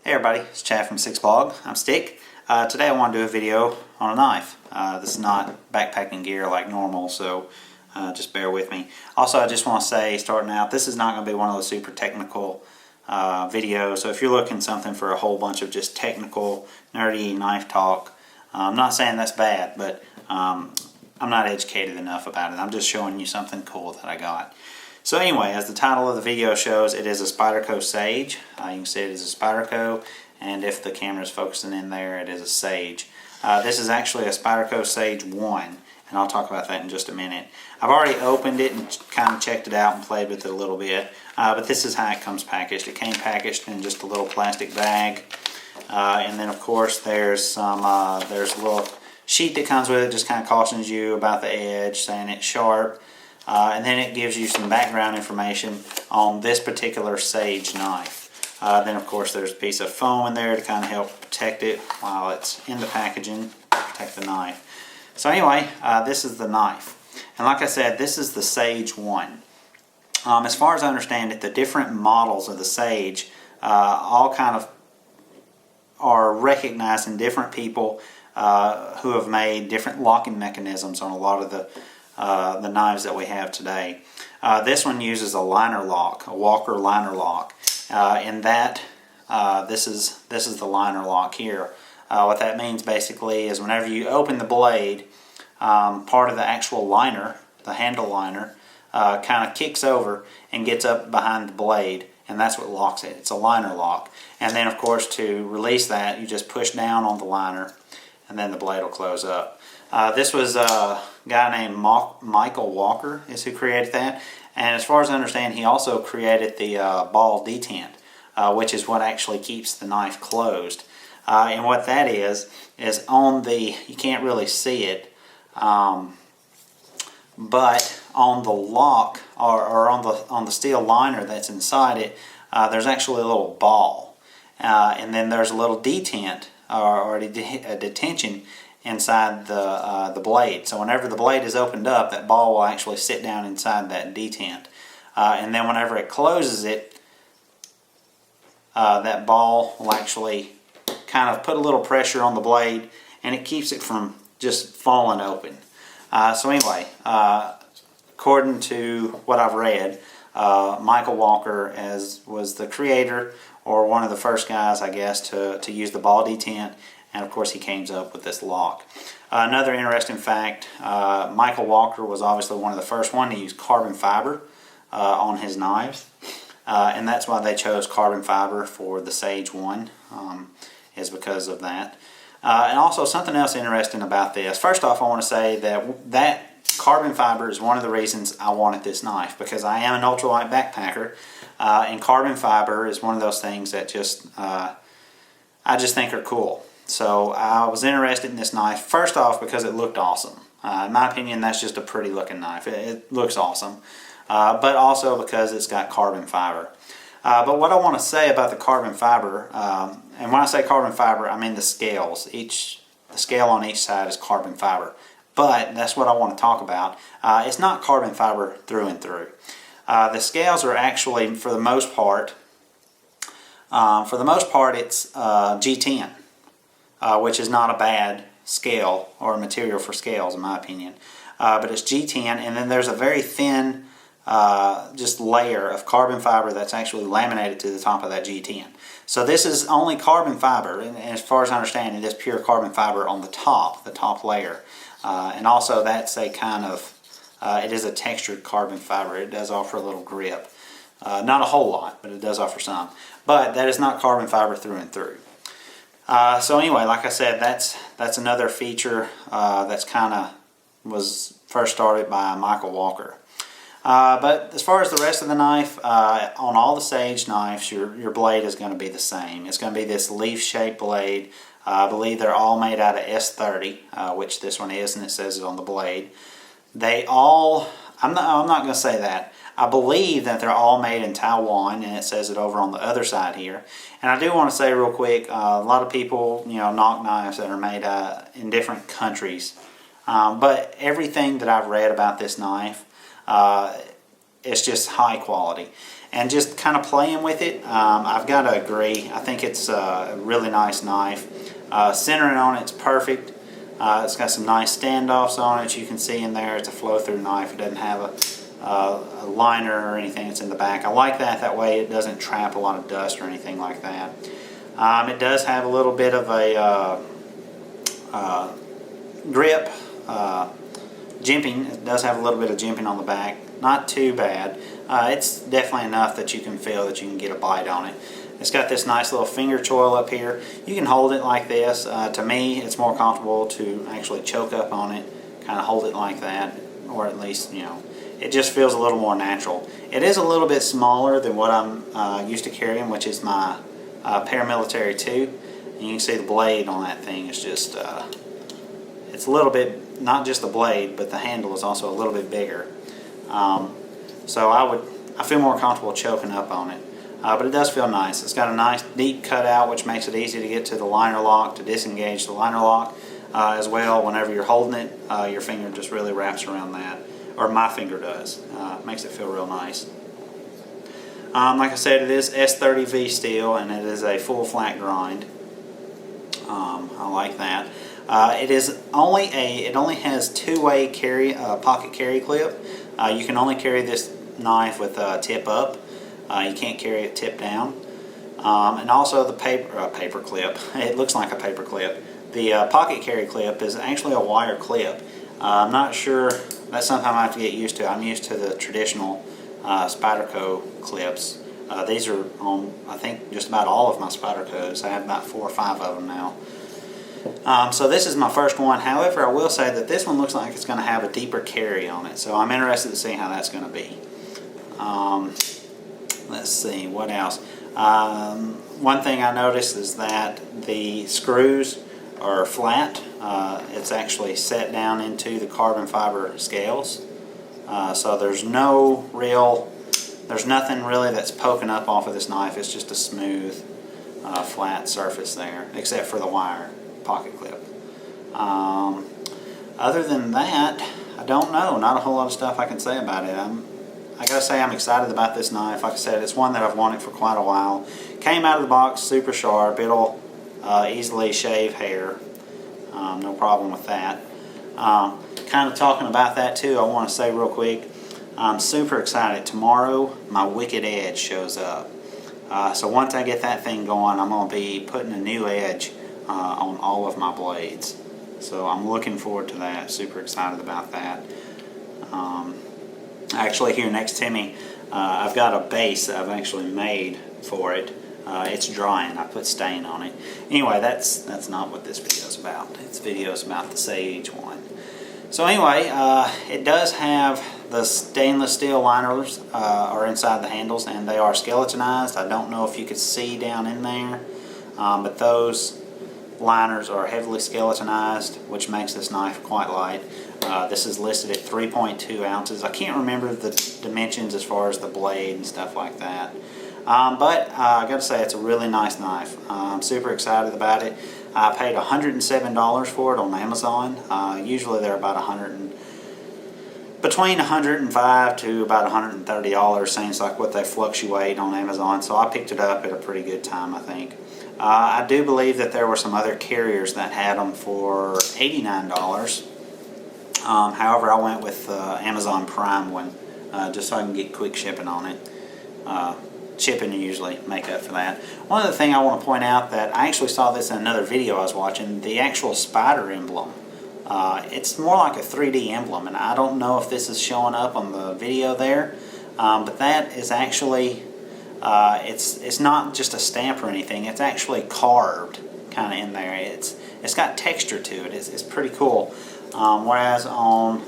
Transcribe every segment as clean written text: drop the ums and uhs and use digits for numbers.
Hey everybody, it's Chad from Six Blog. I'm Stick. Today I want to do a video on a knife. This is not backpacking gear like normal, so just bear with me. Also, I just want to say, starting out, this is not going to be one of those super technical videos. So if you're looking something for a whole bunch of just technical, nerdy knife talk, I'm not saying that's bad, but I'm not educated enough about it. I'm just showing you something cool that I got. So anyway, as the title of the video shows, it is a Spyderco Sage. You can see it is a Spyderco, and if the camera is focusing in there, it is a Sage. This is actually a Spyderco Sage 1, and I'll talk about that in just a minute. I've already opened it and kind of checked it out and played with it a little bit, but this is how it comes packaged. It came packaged in just a little plastic bag, and then of course there's a little sheet that comes with it, just kind of cautions you about the edge, saying it's sharp. And then it gives you some background information on this particular Sage knife. Then of course there's a piece of foam in there to kind of help protect it while it's in the packaging, protect the knife. So anyway, this is the knife. And like I said, this is the Sage 1. As far as I understand it, the different models of the Sage all kind of are recognized in different people who have made different locking mechanisms on a lot of the knives that we have today. This one uses a liner lock, a Walker liner lock, and that this is the liner lock here. What that means basically is whenever you open the blade, part of the actual liner, the handle liner, kind of kicks over and gets up behind the blade, and that's what locks it. It's a liner lock. And then of course to release that, you just push down on the liner and then the blade will close up. This was a guy named Michael Walker is who created that, and as far as I understand, he also created the Ball Detent, which is what actually keeps the knife closed. And what that is on the, you can't really see it, but on the lock or on the steel liner that's inside it, there's actually a little ball, and then there's a little detent or a detention inside the blade. So whenever the blade is opened up, that ball will actually sit down inside that detent. And then whenever it closes it, that ball will actually kind of put a little pressure on the blade, and it keeps it from just falling open. So anyway, according to what I've read, Michael Walker was the creator, or one of the first guys, I guess, to use the Ball Detent, and of course he came up with this lock. Another interesting fact, Michael Walker was obviously one of the first one to use carbon fiber on his knives, and that's why they chose carbon fiber for the Sage 1, is because of that. And also something else interesting about this. First off, I want to say that carbon fiber is one of the reasons I wanted this knife, because I am an ultralight backpacker, and carbon fiber is one of those things that just I just think are cool. So I was interested in this knife, first off because it looked awesome. In my opinion, that's just a pretty looking knife. It looks awesome, but also because it's got carbon fiber. But what I want to say about the carbon fiber, and when I say carbon fiber, I mean the scales. The scale on each side is carbon fiber. But that's what I want to talk about. It's not carbon fiber through and through. The scales are actually, for the most part, it's G10, which is not a bad scale or material for scales in my opinion. But it's G10, and then there's a very thin just layer of carbon fiber that's actually laminated to the top of that G10. So this is only carbon fiber, and as far as I understand, it is pure carbon fiber on the top layer. And also that's a kind of, it is a textured carbon fiber. It does offer a little grip. Not a whole lot, but it does offer some. But that is not carbon fiber through and through. So anyway, like I said, that's another feature that's kind of was first started by Michael Walker. But as far as the rest of the knife, on all the Sage knives, your blade is going to be the same. It's going to be this leaf-shaped blade. I believe they're all made out of S30, which this one is, and it says it on the blade. They all, I'm not going to say that. I believe that they're all made in Taiwan, and it says it over on the other side here. And I do want to say real quick, a lot of people, knock knives that are made in different countries. But everything that I've read about this knife, it's just high quality. And just kind of playing with it, I've got to agree. I think it's a really nice knife. Centering on it's perfect. It's got some nice standoffs on it. You can see in there it's a flow-through knife. It doesn't have a liner or anything that's in the back. I like that. That way it doesn't trap a lot of dust or anything like that. It does have a little bit of a grip, jimping. It does have a little bit of jimping on the back. Not too bad. It's definitely enough that you can feel that you can get a bite on it. It's got this nice little finger choil up here. You can hold it like this. To me, it's more comfortable to actually choke up on it, kind of hold it like that, or at least, you know, it just feels a little more natural. It is a little bit smaller than what I'm used to carrying, which is my paramilitary 2. And you can see the blade on that thing is just, it's a little bit, not just the blade, but the handle is also a little bit bigger. So I feel more comfortable choking up on it. But it does feel nice. It's got a nice deep cutout, which makes it easy to get to the liner lock, to disengage the liner lock as well. Whenever you're holding it, your finger just really wraps around that, or my finger does. Makes it feel real nice. Like I said, it is S30V steel, and it is a full flat grind. I like that. It only has two-way pocket carry clip. You can only carry this knife with tip up. You can't carry it tip down. And also the paper clip. It looks like a paper clip. The pocket carry clip is actually a wire clip. I'm not sure. That's something I have to get used to. I'm used to the traditional Spyderco clips. These are on, I think, just about all of my Spydercos. I have about 4 or 5 of them now. So this is my first one. However, I will say that this one looks like it's going to have a deeper carry on it. So I'm interested to see how that's going to be. Let's see, what else? One thing I noticed is that the screws are flat. It's actually set down into the carbon fiber scales. So there's nothing really that's poking up off of this knife. It's just a smooth, flat surface there, except for the wire pocket clip. Other than that, I don't know. Not a whole lot of stuff I can say about it. I gotta say I'm excited about this knife. Like I said, it's one that I've wanted for quite a while. Came out of the box super sharp. It'll easily shave hair. No problem with that. Kind of talking about that too, I want to say real quick, I'm super excited. Tomorrow, my Wicked Edge shows up. So once I get that thing going, I'm going to be putting a new edge on all of my blades. So I'm looking forward to that. Super excited about that. Actually, here next to me, I've got a base that I've actually made for it. It's drying. I put stain on it. Anyway, that's not what this video is about. This video is about the Sage one. So anyway, it does have the stainless steel liners are inside the handles, and they are skeletonized. I don't know if you could see down in there, but those liners are heavily skeletonized, which makes this knife quite light. This is listed at 3.2 ounces. I can't remember the dimensions as far as the blade and stuff like that. But I gotta say, it's a really nice knife. I'm super excited about it. I paid $107 for it on Amazon. Usually they're about between $105 to about $130. Seems like what they fluctuate on Amazon. So I picked it up at a pretty good time, I think. I do believe that there were some other carriers that had them for $89. However, I went with Amazon Prime one just so I can get quick shipping on it. Shipping usually make up for that. One other thing I want to point out that I actually saw this in another video I was watching, the actual spider emblem. It's more like a 3D emblem, and I don't know if this is showing up on the video there, but that is actually, it's not just a stamp or anything, it's actually carved kind of in there. It's got texture to it. It's pretty cool. Whereas on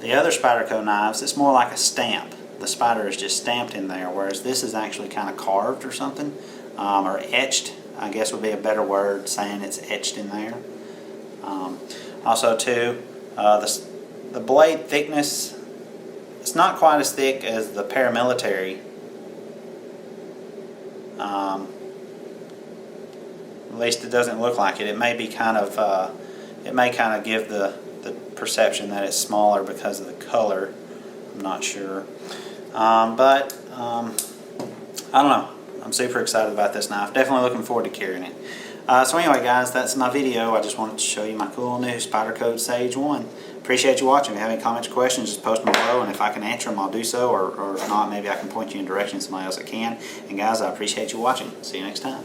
the other Spyderco knives, it's more like a stamp. The spider is just stamped in there, whereas this is actually kind of carved or something, or etched, I guess would be a better word, saying it's etched in there. Also too, the blade thickness, it's not quite as thick as the paramilitary. At least it doesn't look like it. It may be kind of, it may kind of give the perception that it's smaller because of the color. I'm not sure. But I don't know. I'm super excited about this knife. Definitely looking forward to carrying it. So anyway, guys, that's my video. I just wanted to show you my cool new Spyderco Sage 1. Appreciate you watching. If you have any comments or questions, just post them below, and if I can answer them, I'll do so, or if not, maybe I can point you in direction to somebody else that can. And guys, I appreciate you watching. See you next time.